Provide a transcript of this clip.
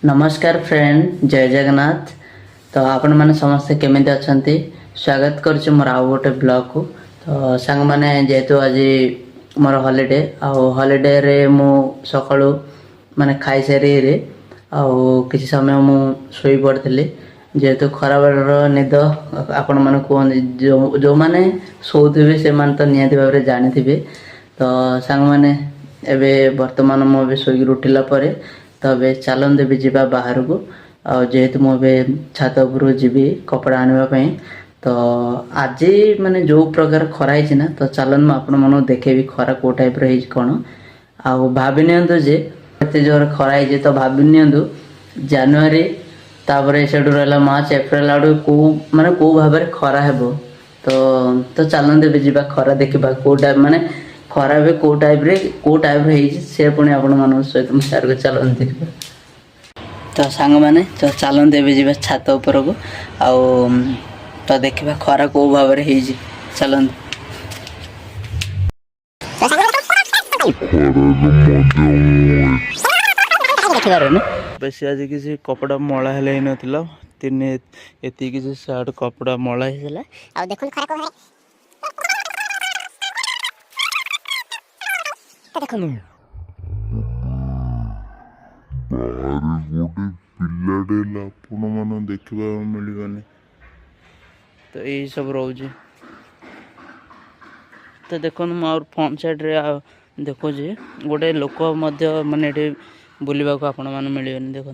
नमस्कार फ्रेंड, जय जगन्नाथ। तो आपण मैंने समस्ते केमिति अछंती स्वागत करुछु मोर आउ गोटे ब्लॉग को। तो सांग माने जेहेतु आज मोर हॉलिडे हॉलिडे रे मु सकाळु माने खाई सारी रे किसी समय मु सोई पड़थली जेहेतु खरा बेलर निद आपण माने कहते जो माने सोउथिबे से मान तो निहाती भाव जानी। तो सांग माने एबे वर्तमान मु सोई उठिला परे तो ए चलन देवी जी बाहर को जेहेतु मुझे छात उपर जी कपड़ा आने तो आज माने जो प्रकार खरा है ना तो चलन मुझे देखेबी खरा को टाइप रही कौन आ भाभी नियंतु जे एत जोर खरा है तो भाभी नियंतु जनवरी तापर से रहा मार्च एप्रिल आड़ को माने को भाव में खरा है तो चलन देवी जी खरा देखा को टाइप माने खरा भी को टाइप रे से पुणी आपण मान सहित मुझे चलन देखा। तो सांग मैंने तो चलन देवी जी छात उपर को तो देखा खरा को भाव में चलन बेस आज किसी कपड़ा मला हेले नथिला तीन एति किसी सार्ट कपड़ा मला हेला आ देखुन खरा को देखुन बाहर गोटे पिलाटे आपण मान देखा मिलवानी तो यही सब रोचे। तो देखो मोर फ्रंट साइड रे देखो जे गोटे लोक माने बुलवा को आपण मान मिलवानी देखो।